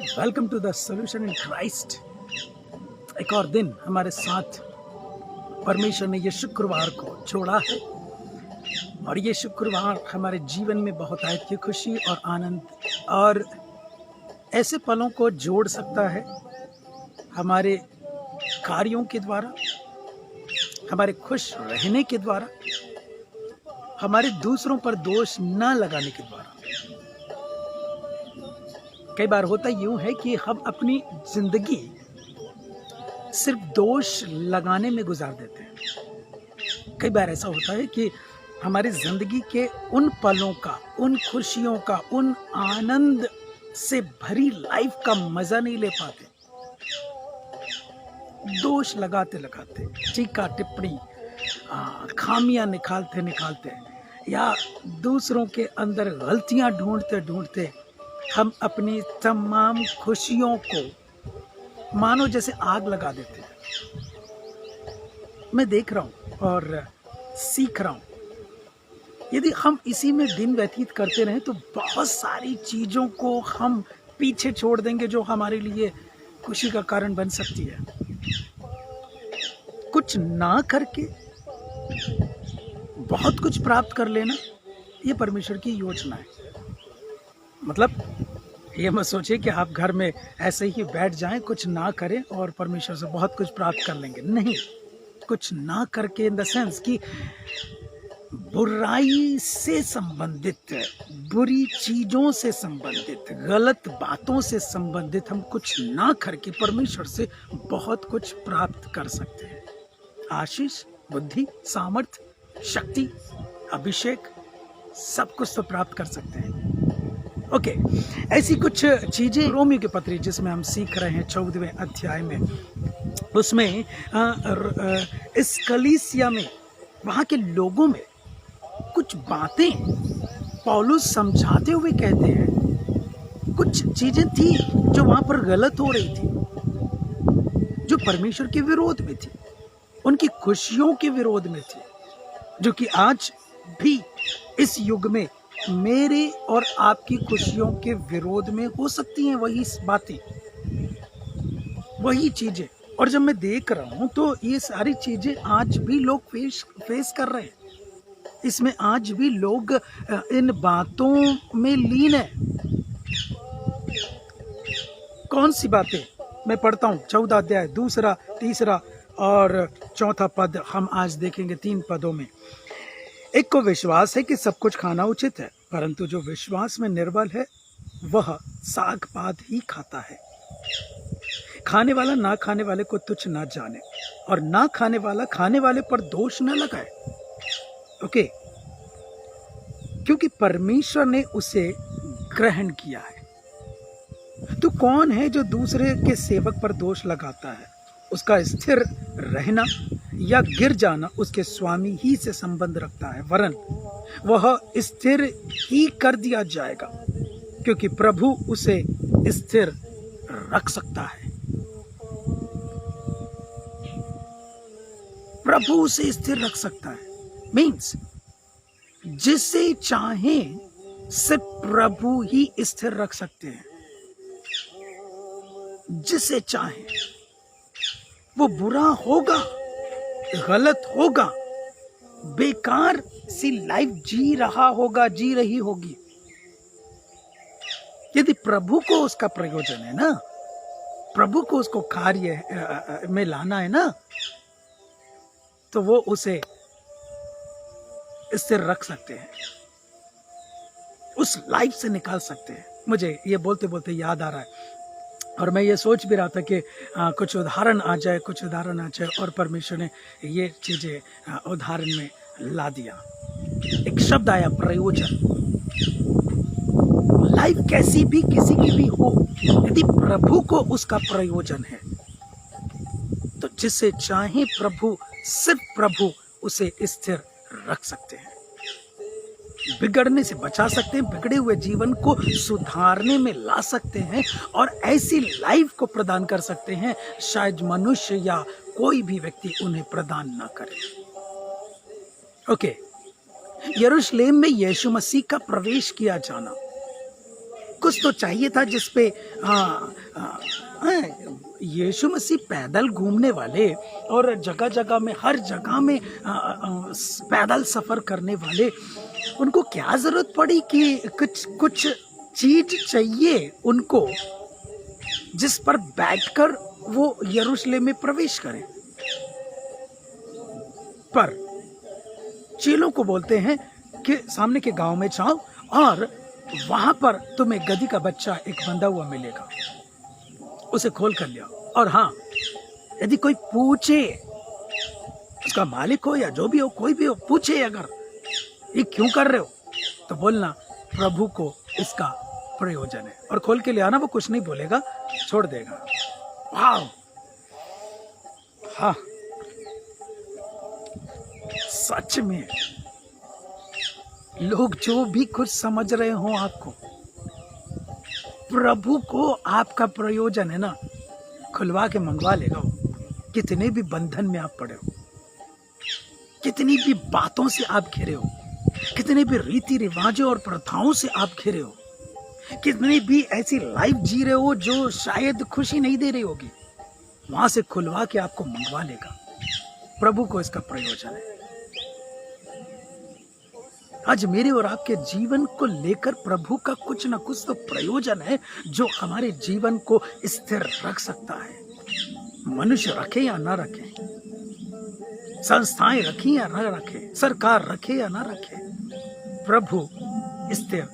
Welcome to the solution in Christ. एक और दिन हमारे साथ परमेश्वर ने ये शुक्रवार को जोड़ा है और ये शुक्रवार हमारे जीवन में बहुत की खुशी और आनंद और ऐसे पलों को जोड़ सकता है हमारे कार्यों के द्वारा, हमारे खुश रहने के द्वारा, हमारे दूसरों पर दोष न लगाने के द्वारा। कई बार होता यूं है कि हम अपनी जिंदगी सिर्फ दोष लगाने में गुजार देते हैं। कई बार ऐसा होता है कि हमारी जिंदगी के उन पलों का, उन खुशियों का, उन आनंद से भरी लाइफ का मजा नहीं ले पाते। दोष लगाते लगाते, टीका टिप्पणी, खामियां निकालते या दूसरों के अंदर गलतियां ढूंढते ढूंढते हम अपनी तमाम खुशियों को मानो जैसे आग लगा देते हैं। मैं देख रहा हूं और सीख रहा हूं, यदि हम इसी में दिन व्यतीत करते रहें तो बहुत सारी चीजों को हम पीछे छोड़ देंगे जो हमारे लिए खुशी का कारण बन सकती है। कुछ ना करके बहुत कुछ प्राप्त कर लेना, ये परमेश्वर की योजना है। मतलब ये मत सोचिए कि आप घर में ऐसे ही बैठ जाएं, कुछ ना करें और परमेश्वर से बहुत कुछ प्राप्त कर लेंगे। नहीं, कुछ ना करके इन द सेंस कि बुराई से संबंधित, बुरी चीजों से संबंधित, गलत बातों से संबंधित हम कुछ ना करके परमेश्वर से बहुत कुछ प्राप्त कर सकते हैं। आशीष, बुद्धि, सामर्थ्य, शक्ति, अभिषेक, सब कुछ तो प्राप्त कर सकते हैं। ओके, ऐसी कुछ चीजें रोमियो के पत्री जिसमें हम सीख रहे हैं 14वें अध्याय में, उसमें इस कलीसिया में, वहां के लोगों में कुछ बातें पौलुस समझाते हुए कहते हैं। कुछ चीजें थी जो वहां पर गलत हो रही थी, जो परमेश्वर के विरोध में थी, उनकी खुशियों के विरोध में थी, जो कि आज भी इस युग में मेरे और आपकी खुशियों के विरोध में हो सकती हैं। वही बातें, वही चीजें। और जब मैं देख रहा हूं तो ये सारी चीजें आज भी लोग फेस कर रहे हैं। इसमें आज भी लोग इन बातों में लीन है। कौन सी बातें? मैं पढ़ता हूं 14 अध्याय 2, 3 और 4 पद हम आज देखेंगे। 3 पदों में, एक को विश्वास है कि सब कुछ खाना उचित है, परंतु जो विश्वास में निर्बल है वह साग पात ही खाता है। खाने वाला ना खाने वाले को तुच्छ ना जाने, और ना खाने वाला खाने वाले पर दोष न लगाए। ओके, क्योंकि परमेश्वर ने उसे ग्रहण किया है। तो कौन है जो दूसरे के सेवक पर दोष लगाता है? उसका स्थिर रहना या गिर जाना उसके स्वामी ही से संबंध रखता है, वरन वह स्थिर ही कर दिया जाएगा, क्योंकि प्रभु उसे स्थिर रख सकता है। प्रभु उसे स्थिर रख सकता है मीन्स जिसे चाहे सिर्फ प्रभु ही स्थिर रख सकते हैं। जिसे चाहे, वो बुरा होगा, गलत होगा, बेकार सी लाइफ जी रहा होगा, जी रही होगी, यदि प्रभु को उसका प्रयोजन है ना, प्रभु को उसको कार्य में लाना है ना, तो वो उसे स्थिर रख सकते हैं, उस लाइफ से निकाल सकते हैं। मुझे ये बोलते बोलते याद आ रहा है और मैं ये सोच भी रहा था कि कुछ उदाहरण आ जाए, और परमेश्वर ने ये चीजें उदाहरण में ला दिया। एक शब्द आया, प्रयोजन। लाइफ कैसी भी, किसी की भी हो, यदि प्रभु को उसका प्रयोजन है तो जिसे चाहे प्रभु, सिर्फ प्रभु उसे स्थिर रख सकते हैं, बिगड़ने से बचा सकते हैं, बिगड़े हुए जीवन को सुधारने में ला सकते हैं और ऐसी लाइफ को प्रदान कर सकते हैं शायद मनुष्य या कोई भी व्यक्ति उन्हें प्रदान ना करे। ओके, यरूशलेम में यीशु मसीह का प्रवेश किया जाना कुछ तो चाहिए था जिसपे यीशु मसीह पैदल घूमने वाले और जगह जगह में, हर जगह में पैदल सफर करने वाले, उनको क्या जरूरत पड़ी कि कुछ कुछ चीज चाहिए उनको जिस पर बैठकर वो यरूशलेम में प्रवेश करें। पर चेलों को बोलते हैं कि सामने के गांव में जाओ और वहां पर तुम्हें गधी का बच्चा एक बंधा हुआ मिलेगा, उसे खोल कर ले आओ। और हाँ, यदि कोई पूछे, उसका मालिक हो या जो भी हो, कोई भी हो, पूछे अगर ये क्यों कर रहे हो, तो बोलना प्रभु को इसका प्रयोजन है, और खोल के ले आना। वो कुछ नहीं बोलेगा, छोड़ देगा। वाह, हाँ, सच में लोग जो भी कुछ समझ रहे हो आपको, प्रभु को आपका प्रयोजन है ना, खुलवा के मंगवा लेगा वो। कितने भी बंधन में आप पड़े हो, कितनी भी बातों से आप घिरे हो, कितने भी रीति रिवाजों और प्रथाओं से आप घिरे हो, कितनी भी ऐसी लाइफ जी रहे हो जो शायद खुशी नहीं दे रही होगी, वहां से खुलवा के आपको मंगवा लेगा। प्रभु को इसका प्रयोजन है। आज मेरे और आपके जीवन को लेकर प्रभु का कुछ ना कुछ तो प्रयोजन है जो हमारे जीवन को स्थिर रख सकता है। मनुष्य रखे या ना रखे, संस्थाएं रखें या ना रखे, सरकार रखे या ना रखे, प्रभु स्थिर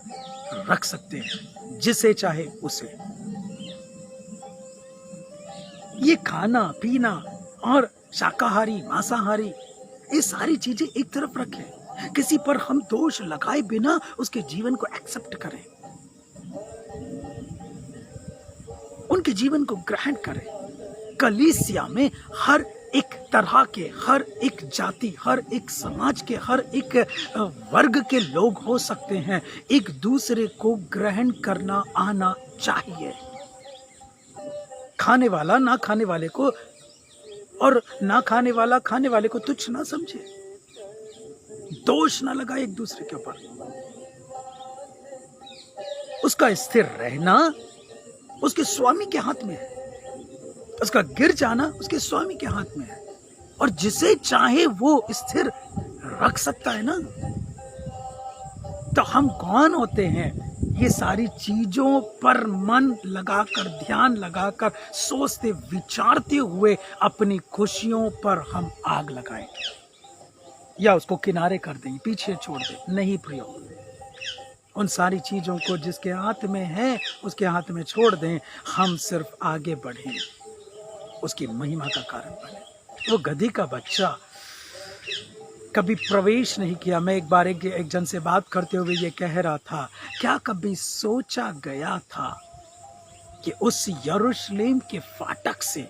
रख सकते हैं जिसे चाहे उसे। ये खाना पीना और शाकाहारी मांसाहारी, ये सारी चीजें एक तरफ रखें, किसी पर हम दोष लगाए बिना उसके जीवन को एक्सेप्ट करें, उनके जीवन को ग्रहण करें। कलीसिया में हर एक तरह के, हर एक जाति, हर एक समाज के, हर एक वर्ग के लोग हो सकते हैं। एक दूसरे को ग्रहण करना आना चाहिए। खाने वाला ना खाने वाले को, और ना खाने वाला खाने वाले को तुच्छ ना समझे, दोष ना लगाए एक दूसरे के ऊपर। उसका स्थिर रहना उसके स्वामी के हाथ में है, उसका गिर जाना उसके स्वामी के हाथ में है, और जिसे चाहे वो स्थिर रख सकता है ना। तो हम कौन होते हैं ये सारी चीजों पर मन लगाकर, ध्यान लगाकर, सोचते विचारते हुए अपनी खुशियों पर हम आग लगाएं या उसको किनारे कर दें, पीछे छोड़ दें? नहीं प्रियो, उन सारी चीजों को जिसके हाथ में है उसके हाथ में छोड़ दें। हम सिर्फ आगे बढ़ें, उसकी महिमा का कारण बने। वो गधी का बच्चा कभी प्रवेश नहीं किया। मैं एक बार एक जन से बात करते हुए ये कह रहा था, क्या कभी सोचा गया था कि उस यरूशलेम के फाटक से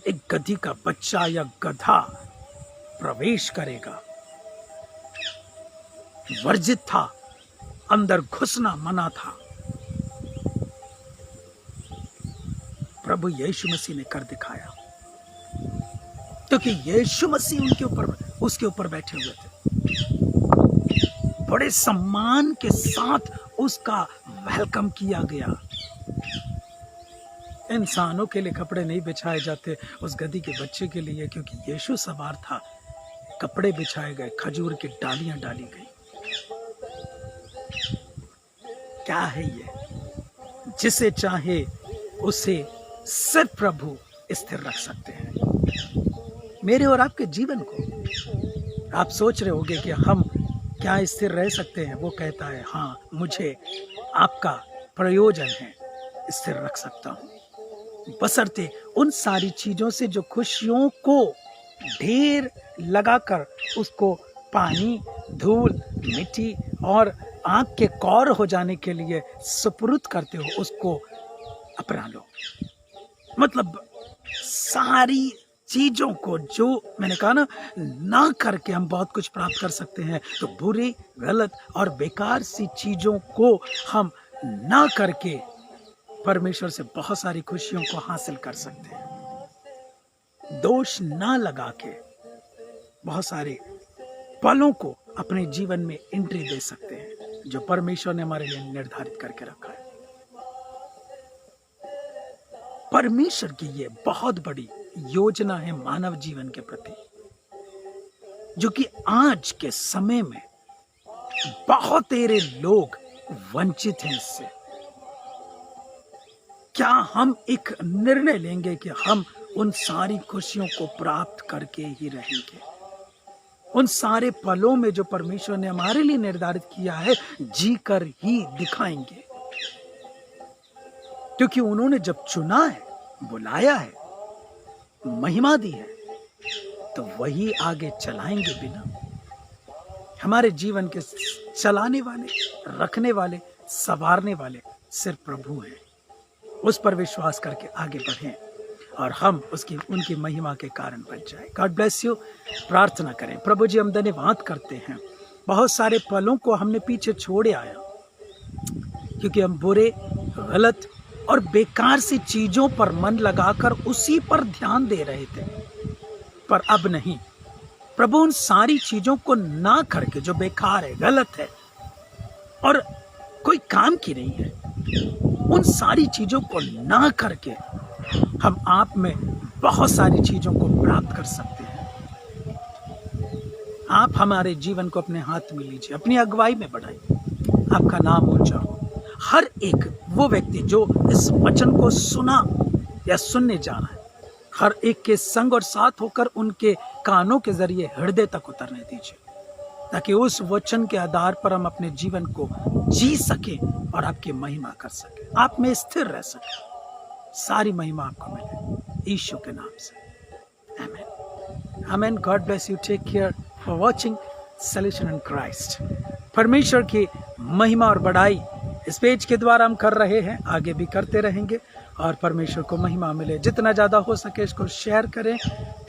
एक गधी का बच्चा या गधा प्रवेश करेगा? वर्जित था, अंदर घुसना मना था। प्रभु यीशु मसीह ने कर दिखाया, क्योंकि यीशु मसीह उसके ऊपर बैठे हुए थे। बड़े सम्मान के साथ उसका वेलकम किया गया। इंसानों के लिए कपड़े नहीं बिछाए जाते उस गधी के बच्चे के लिए, क्योंकि यीशु सवार था। कपड़े बिछाए गए, खजूर की डालियां डाली गई। क्या है ये? जिसे चाहे उसे सिर्फ प्रभु स्थिर रख सकते हैं। मेरे और आपके जीवन को आप सोच रहे होंगे कि हम क्या स्थिर रह सकते हैं? वो कहता है, हाँ, मुझे आपका प्रयोजन है, स्थिर रख सकता हूं, बशर्ते उन सारी चीजों से जो खुशियों को ढेर लगाकर उसको पानी, धूल, मिट्टी और आंख के कौर हो जाने के लिए सुपुर्द करते हो, उसको अपना लो। मतलब सारी चीजों को, जो मैंने कहा ना करके हम बहुत कुछ प्राप्त कर सकते हैं, तो बुरी, गलत और बेकार सी चीजों को हम ना करके परमेश्वर से बहुत सारी खुशियों को हासिल कर सकते हैं। दोष ना लगा के बहुत सारे पलों को अपने जीवन में एंट्री दे सकते हैं। जो परमेश्वर ने हमारे लिए निर्धारित करके रखा है। परमेश्वर की ये बहुत बड़ी योजना है मानव जीवन के प्रति, जो कि आज के समय में बहुत तेरे लोग वंचित हैं इससे। क्या हम एक निर्णय लेंगे कि हम उन सारी खुशियों को प्राप्त करके ही रहेंगे? उन सारे पलों में जो परमेश्वर ने हमारे लिए निर्धारित किया है, जी कर ही दिखाएंगे। क्योंकि उन्होंने जब चुना है, बुलाया है, महिमा दी है, तो वही आगे चलाएंगे भी ना। हमारे जीवन के चलाने वाले, रखने वाले, संवारने वाले सिर्फ प्रभु हैं। उस पर विश्वास करके आगे बढ़ें और हम उनकी महिमा के कारण बन जाए। God bless you. प्रार्थना करें। प्रभु जी, हम धन्यवाद करते हैं, बहुत सारे पलों को हमने पीछे छोड़े आया, क्योंकि हम बुरे, गलत और बेकार सी चीजों पर मन लगाकर उसी पर ध्यान दे रहे थे। पर अब नहीं प्रभु, उन सारी चीजों को ना करके, जो बेकार है, गलत है और कोई काम की नहीं है, उन सारी चीजों को ना करके हम आप में बहुत सारी चीजों को प्राप्त कर सकते हैं। आप हमारे जीवन को अपने हाथ में लीजिए, अपनी अगुवाई में बढ़ाइए, आपका नाम ऊंचा हो। हर एक वो व्यक्ति जो इस वचन को सुना या सुनने जा रहा है, हर एक के संग और साथ होकर उनके कानों के जरिए हृदय तक उतरने दीजिए, ताकि उस वचन के आधार पर हम अपने जीवन को जी सके और आपकी महिमा कर सके, आप में स्थिर रह सके। सारी महिमा आपको मिले यीशु के नाम से। आमीन। आमीन। God bless you. Take care for watching solution in Christ. परमेश्वर की महिमा और बढ़ाई इस पेज के द्वारा हम कर रहे हैं, आगे भी करते रहेंगे और परमेश्वर को महिमा मिले। जितना ज़्यादा हो सके इसको शेयर करें।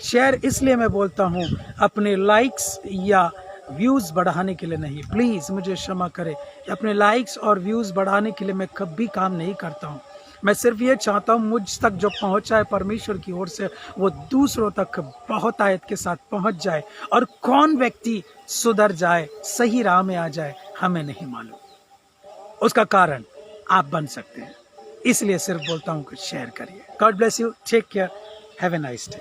शेयर इसलिए मैं बोलता हूँ, अपने लाइक्स या व्यूज़ बढ़ाने के लिए नहीं, प्लीज़ मुझे क्षमा करें। अपने लाइक्स और व्यूज़ बढ़ाने के लिए मैं कभी काम नहीं करता हूँ। मैं सिर्फ ये चाहता हूँ मुझ तक जो पहुँचा है परमेश्वर की ओर से, वो दूसरों तक बहुत आयत के साथ पहुँच जाए। और कौन व्यक्ति सुधर जाए, सही राह में आ जाए, हमें नहीं मालूम। उसका कारण आप बन सकते हैं। इसलिए सिर्फ बोलता हूँ कि शेयर करिए। God bless you. Take care. Have a nice day.